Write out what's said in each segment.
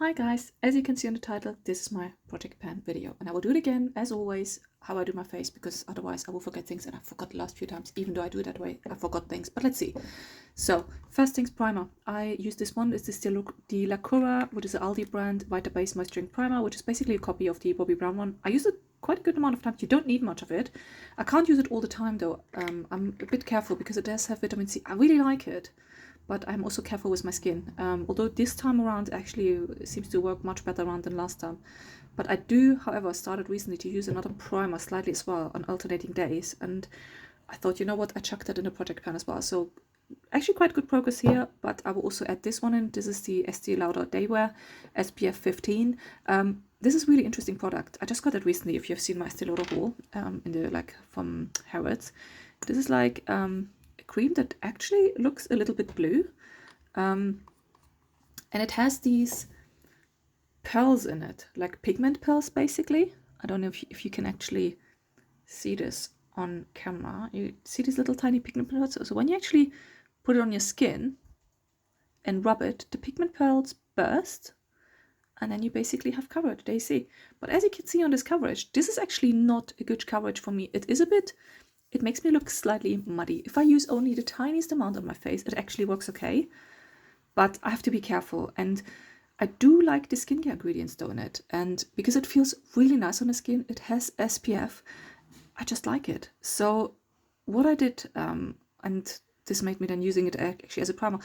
Hi guys, as you can see on the title, this is my project pan video and I will do it again as always how I do my face because otherwise I will forget things, and I forgot the last few times. Even though I do it that way, I forgot things, but let's see. So first things, primer. I use this one. It's the Lacura, which is an Aldi brand Vita Base Moisturizing Primer, which is basically a copy of the Bobbi Brown one. I use it quite a good amount of times. You don't need much of it. I can't use it all the time though. I'm a bit careful because it does have vitamin C. I really like it, but I'm also careful with my skin. Although this time around actually seems to work much better around than last time. But I do, however, started recently to use another primer slightly as well on alternating days, and I thought, you know what, I chucked that in the project pan as well. So actually quite good progress here, but I will also add this one in. This is the Estee Lauder Daywear SPF 15. This is really interesting product. I just got it recently. If you've seen my Estee Lauder haul in the from Harrods, this is like a cream that actually looks a little bit blue, and it has these pearls in it, like pigment pearls basically. I don't know if you can actually see this on camera. You see these little tiny pigment pearls? So when you actually put it on your skin and rub it, the pigment pearls burst, and then you basically have coverage, there you see. But as you can see on this coverage, this is actually not a good coverage for me. It makes me look slightly muddy. If I use only the tiniest amount on my face, it actually works okay, but I have to be careful. And I do like the skincare ingredients though in it, and because it feels really nice on the skin, it has SPF, I just like it. So what I did, and this made me then using it actually as a primer.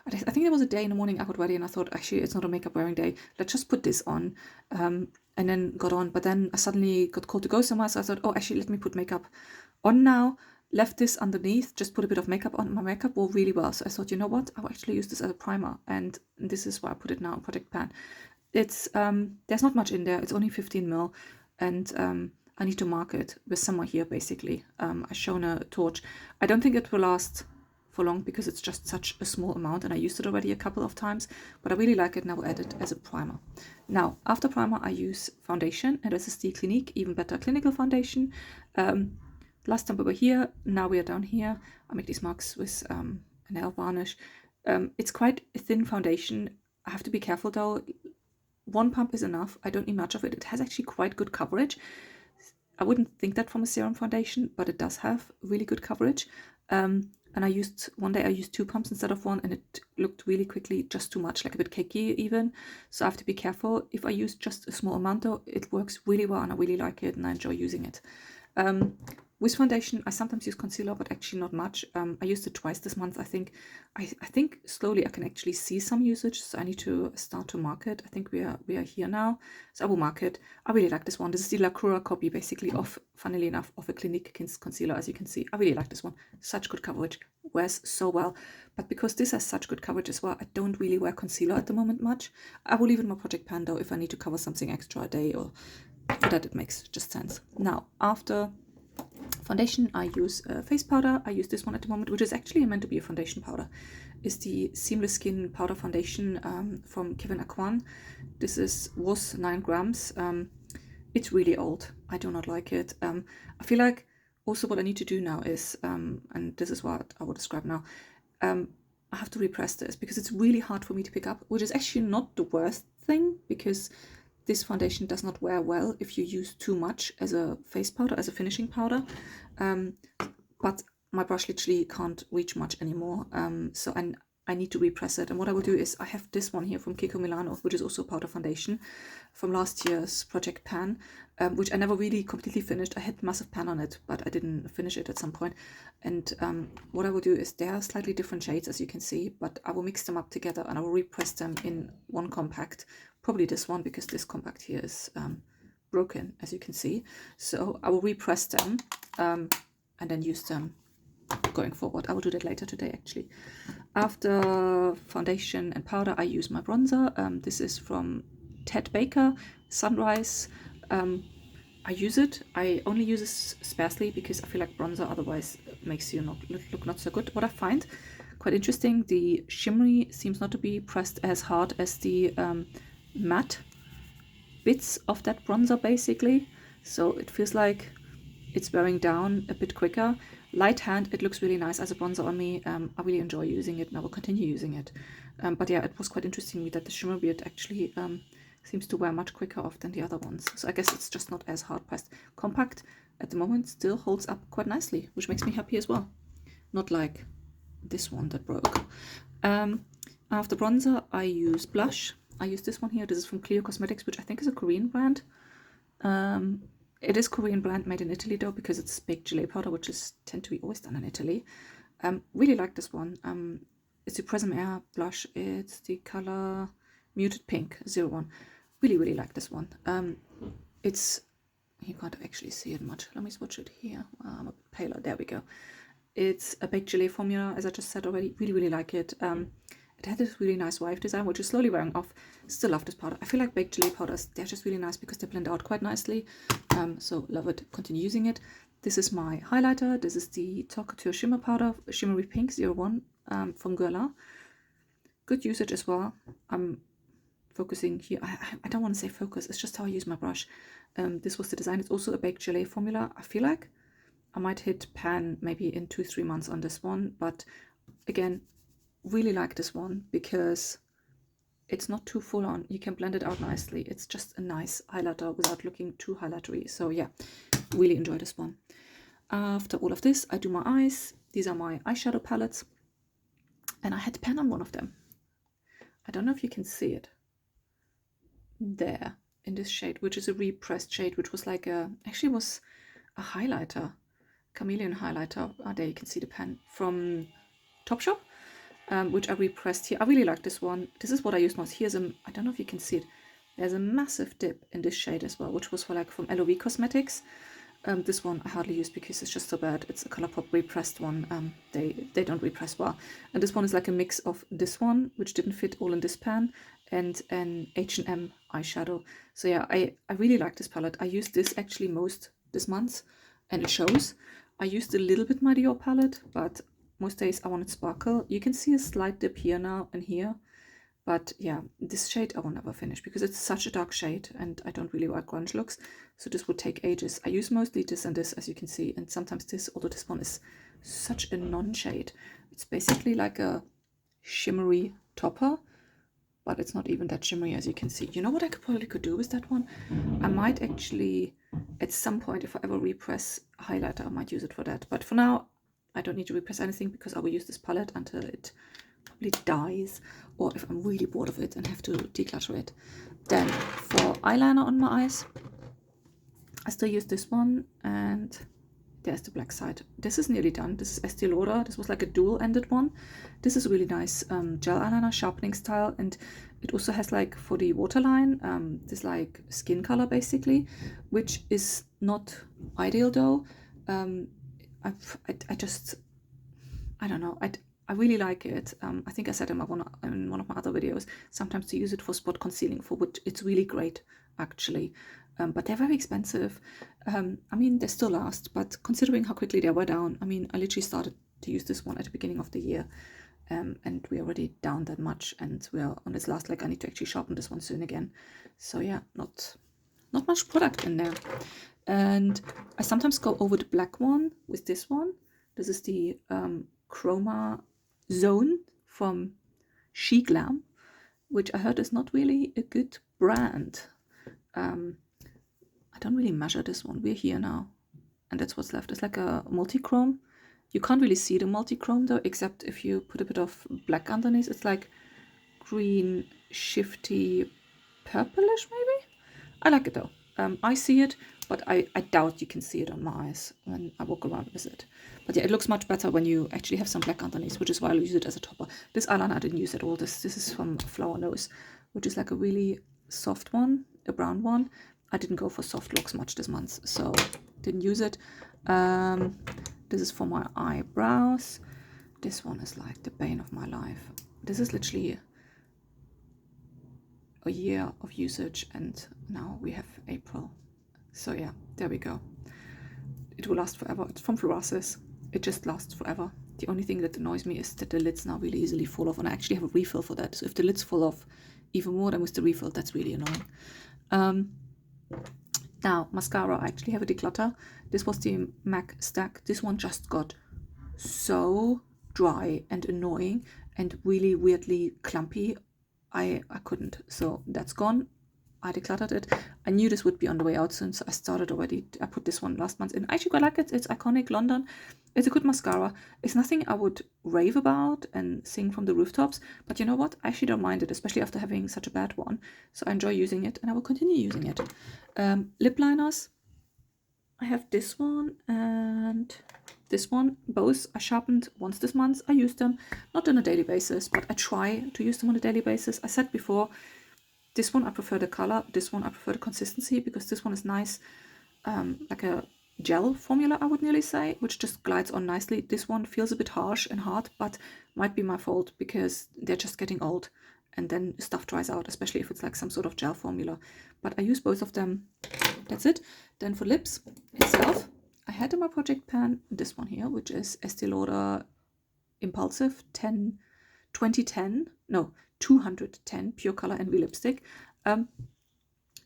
I think there was a day in the morning I got ready and I thought, actually, it's not a makeup wearing day. Let's just put this on, and then got on. But then I suddenly got called to go somewhere, so I thought, oh, actually, let me put makeup on now. Left this underneath, just put a bit of makeup on. My makeup wore really well, so I thought, you know what, I'll actually use this as a primer, and this is why I put it now in Project Pan. It's there's not much in there. It's only 15 ml, and I need to mark it with somewhere here basically. I've shown a torch. I don't think it will last for long because it's just such a small amount, and I used it already a couple of times, but I really like it and I will add it as a primer. Now, after primer, I use foundation, and this is the Clinique Even Better Clinical Foundation. Last time we were here, now we are down here. I make these marks with a nail varnish. It's quite a thin foundation. I have to be careful though. One pump is enough. I don't need much of it. It has actually quite good coverage. I wouldn't think that from a serum foundation, but it does have really good coverage. And one day I used 2 pumps instead of 1, and it looked really quickly just too much, like a bit cakey even. So I have to be careful. If I use just a small amount though, it works really well and I really like it and I enjoy using it. With foundation, I sometimes use concealer, but actually not much. I used it twice this month, I think. I think slowly I can actually see some usage, so I need to start to mark it. I think we are here now, so I will mark it. I really like this one. This is the Lacura copy, basically, of, funnily enough, of a Clinique concealer, as you can see. I really like this one. Such good coverage. Wears so well. But because this has such good coverage as well, I don't really wear concealer at the moment much. I will leave it in my Project Pan, though, if I need to cover something extra a day, or that it makes just sense. Now, after foundation, I use face powder. I use this one at the moment, which is actually meant to be a foundation powder. It's the Seamless Skin Powder Foundation from Kevyn Aucoin. This was 9 grams. It's really old. I do not like it. I feel like also what I need to do now is, and this is what I will describe now, I have to repress this because it's really hard for me to pick up, which is actually not the worst thing, because this foundation does not wear well if you use too much as a face powder, as a finishing powder. But my brush literally can't reach much anymore. So I need to repress it. And what I will do is, I have this one here from Kiko Milano, which is also powder foundation from last year's Project Pan, which I never really completely finished. I had massive pan on it, but I didn't finish it at some point. And what I will do is, they are slightly different shades, as you can see, but I will mix them up together and I will repress them in one compact. Probably this one, because this compact here is broken, as you can see. So I will repress them and then use them going forward. I will do that later today, actually. After foundation and powder, I use my bronzer. This is from Ted Baker, Sunrise. I use it. I only use it sparsely because I feel like bronzer otherwise makes you look not so good. What I find quite interesting, the shimmery seems not to be pressed as hard as the matte bits of that bronzer, basically. So it feels like it's wearing down a bit quicker. light hand, it looks really nice as a bronzer on me. I really enjoy using it and I will continue using it. But yeah, it was quite interesting that the shimmer beard actually seems to wear much quicker off than the other ones. So I guess it's just not as hard pressed. Compact at the moment still holds up quite nicely, which makes me happy as well. Not like this one that broke. After bronzer, I use blush. I use this one here. This is from Clio Cosmetics, which I think is a Korean brand. It is Korean brand, made in Italy though, because it's baked gelée powder, which is tend to be always done in Italy. Really like this one. It's the Prism Air blush. It's the color Muted Pink 01. Really like this one. It's, you can't actually see it much. Let me swatch it here. I'm a bit paler. There we go. It's a baked gelée formula, as I just said already. Really like it. It had this really nice wife design, which is slowly wearing off. Still love this powder. I feel like baked gelée powders, they're just really nice because they blend out quite nicely. So love it. Continue using it. This is my highlighter. This is the Talk Couture Shimmer Powder, Shimmery Pink 01 from Guerlain. Good usage as well. I'm focusing here. I don't want to say focus. It's just how I use my brush. This was the design. It's also a baked gelée formula. I feel like I might hit pan maybe in 2-3 months on this one. But again, really like this one because it's not too full on. You can blend it out nicely. It's just a nice highlighter without looking too highlightery. So yeah, really enjoy this one. After all of this, I do my eyes. These are my eyeshadow palettes. And I had pen on one of them. I don't know if you can see it. There, in this shade, which is a repressed shade, which was like actually was a highlighter. Chameleon highlighter. There you can see the pen from Topshop. Which I repressed here. I really like this one. This is what I use most. Here's I don't know if you can see it. There's a massive dip in this shade as well, which was for like from LOV Cosmetics. This one I hardly use because it's just so bad. It's a Colourpop repressed one. They don't repress well. And this one is like a mix of this one, which didn't fit all in this pan, and an H&M eyeshadow. So yeah, I really like this palette. I used this actually most this month, and it shows. I used a little bit my Dior palette, but most days I wanted sparkle. You can see a slight dip here now and here. But yeah, this shade I will never finish because it's such a dark shade and I don't really like grunge looks. So this would take ages. I use mostly this and this, as you can see. And sometimes this, although this one is such a non-shade. It's basically like a shimmery topper. But it's not even that shimmery, as you can see. You know what I probably could do with that one? I might actually, at some point, if I ever repress a highlighter, I might use it for that. But for now, I don't need to repress anything because I will use this palette until it probably dies, or if I'm really bored of it and have to declutter it. Then for eyeliner on my eyes, I still use this one, and there's the black side. This is nearly done. This is Estee Lauder. This was like a dual-ended one. This is a really nice gel eyeliner, sharpening style, and it also has like for the waterline, this like skin color basically, which is not ideal though. I don't know. I really like it. I think I said in one of my other videos, sometimes to use it for spot concealing, for which it's really great actually. But they're very expensive. I mean, they still last, but considering how quickly they wear down, I mean, I literally started to use this one at the beginning of the year, and we're already down that much, and we're on this last leg. I need to actually sharpen this one soon again. So yeah, not much product in there. And I sometimes go over the black one with this one. This is the Chroma Zone from She Glam, which I heard is not really a good brand. I don't really measure this one. We're here now, and that's what's left. It's like a multi-chrome. You can't really see the multi-chrome though, except if you put a bit of black underneath. It's like green, shifty, purplish maybe? I like it though. I see it, but I doubt you can see it on my eyes when I walk around with it. But yeah, it looks much better when you actually have some black underneath, which is why I use it as a topper. This eyeliner I didn't use at all. This is from Flower Nose, which is like a really soft one, a brown one. I didn't go for soft looks much this month, so didn't use it. This is for my eyebrows. This one is like the bane of my life. This is literally a year of usage, and now we have April. So yeah, there we go. It will last forever. It's from Fluorasis. It just lasts forever. The only thing that annoys me is that the lids now really easily fall off, and I actually have a refill for that. So if the lids fall off even more than with the refill, that's really annoying. Now, mascara, I actually have a declutter. This was the MAC stack. This one just got so dry and annoying and really weirdly clumpy. I couldn't. So that's gone. I decluttered it. I knew this would be on the way out soon, so I started already. I put this one last month in. I actually quite like it. It's iconic London. It's a good mascara. It's nothing I would rave about and sing from the rooftops, but you know what? I actually don't mind it, especially after having such a bad one. So I enjoy using it, and I will continue using it. Lip liners. I have this one and this one. Both I sharpened once this month. I use them, not on a daily basis, but I try to use them on a daily basis. I said before, this one I prefer the color, this one I prefer the consistency, because this one is nice, like a gel formula, I would nearly say, which just glides on nicely. This one feels a bit harsh and hard, but might be my fault because they're just getting old and then stuff dries out, especially if it's like some sort of gel formula. But I use both of them. That's it. Then for lips itself, I had in my project pan this one here, which is Estee Lauder Impulsive 210 Pure Color Envy lipstick.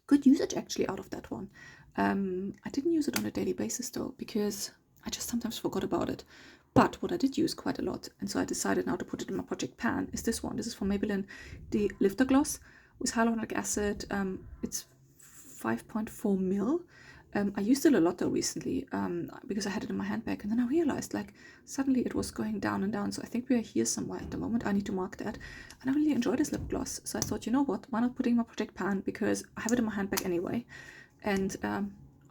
Good usage actually out of that one. I didn't use it on a daily basis though, because I just sometimes forgot about it. But what I did use quite a lot, and so I decided now to put it in my project pan, is this one. This is from Maybelline, the Lifter Gloss with hyaluronic acid. It's 5.4 ml. I used it a lot though recently, because I had it in my handbag, and then I realized like suddenly it was going down and down. So I think we are here somewhere at the moment. I need to mark that. And I really enjoy this lip gloss. So I thought, you know what, why not put it in my project pan, because I have it in my handbag anyway. And I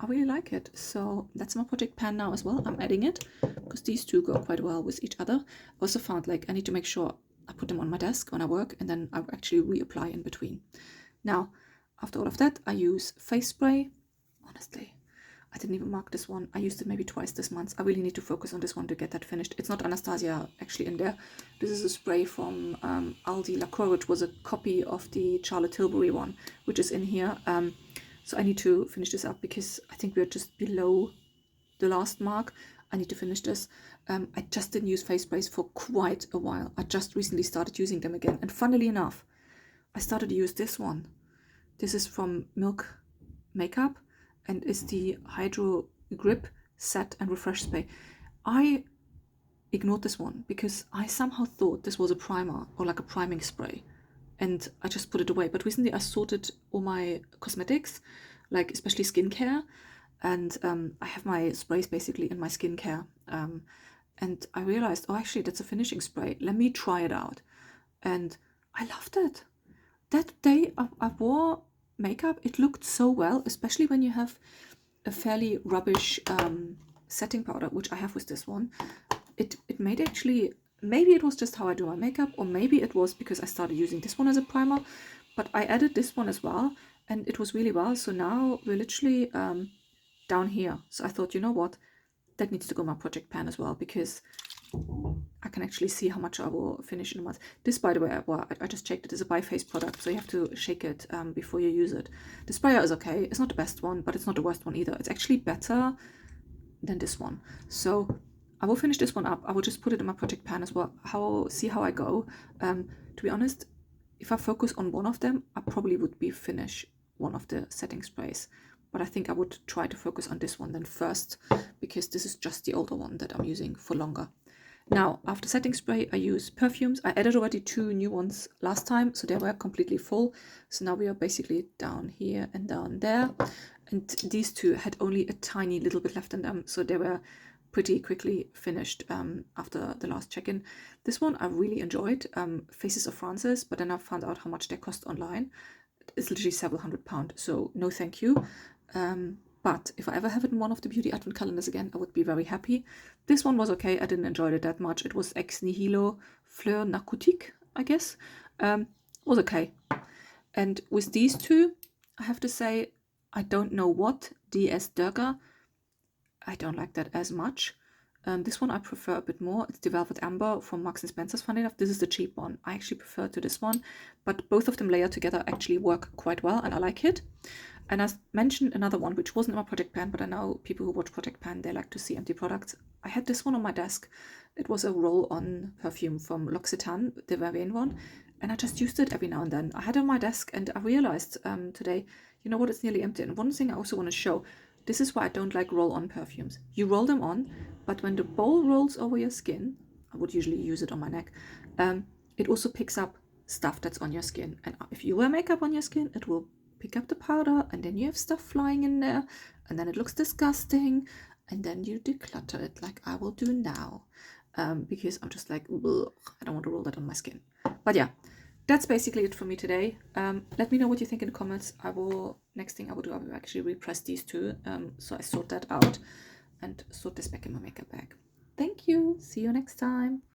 really like it. So that's my project pan now as well. I'm adding it because these two go quite well with each other. I also found like I need to make sure I put them on my desk when I work, and then I actually reapply in between. Now, after all of that, I use face spray. Honestly, I didn't even mark this one. I used it maybe twice this month. I really need to focus on this one to get that finished. It's not Anastasia actually in there. This is a spray from Aldi Lacroix, which was a copy of the Charlotte Tilbury one, which is in here. So I need to finish this up because I think we're just below the last mark. I need to finish this. I just didn't use face sprays for quite a while. I just recently started using them again. And funnily enough, I started to use this one. This is from Milk Makeup and is the Hydro Grip Set and Refresh Spray. I ignored this one because I somehow thought this was a primer or like a priming spray, and I just put it away. But recently I sorted all my cosmetics, like especially skincare, and I have my sprays basically in my skincare. And I realized, oh, actually that's a finishing spray. Let me try it out. And I loved it. That day I wore makeup, it looked so well, especially when you have a fairly rubbish setting powder, which I have with this one. It made actually, maybe it was just how I do my makeup, or maybe it was because I started using this one as a primer, but I added this one as well, and it was really well. So now we're literally down here. So I thought, you know what, that needs to go in my project pan as well, because I can actually see how much I will finish in a month. This, by the way, I just checked, it is a bi-phase product, so you have to shake it before you use it. The sprayer is okay. It's not the best one, but it's not the worst one either. It's actually better than this one. So I will finish this one up. I will just put it in my project pan as well. See how I go. To be honest, if I focus on one of them, I probably would finish one of the setting sprays. But I think I would try to focus on this one then first, because this is just the older one that I'm using for longer. Now, after setting spray, I use perfumes. I added already 2 new ones last time, so they were completely full. So now we are basically down here and down there. And these 2 had only a tiny little bit left in them, so they were pretty quickly finished after the last check-in. This one I really enjoyed, Faces of Francis, but then I found out how much they cost online. It's literally several £100, so no thank you. But if I ever have it in one of the beauty advent calendars again, I would be very happy. This one was okay. I didn't enjoy it that much. It was Ex Nihilo Fleur Narcotique, I guess. Was okay. And with these 2, I have to say, I don't know what, DS Durga. I don't like that as much. This one I prefer a bit more. It's the Velvet Amber from Marks & Spencer's, funny enough. This is the cheap one. I actually prefer to this one. But both of them layered together actually work quite well, and I like it. And I mentioned another one, which wasn't in my project pan, but I know people who watch project pan, they like to see empty products. I had this one on my desk. It was a roll-on perfume from L'Occitane, the Vervain one, and I just used it every now and then. I had it on my desk, and I realized today, you know what, it's nearly empty. And one thing I also want to show, This is why I don't like roll-on perfumes. You roll them on, but when the bowl rolls over your skin, I would usually use it on my neck, it also picks up stuff that's on your skin. And if you wear makeup on your skin, it will pick up the powder, and then you have stuff flying in there, and then it looks disgusting, and then you declutter it like I will do now, because I'm just like, ugh, I don't want to roll that on my skin. But yeah, that's basically it for me today. Let me know what you think in the comments. Next thing I will do, I will actually repress these two, so I sort that out and sort this back in my makeup bag. Thank you. See you next time.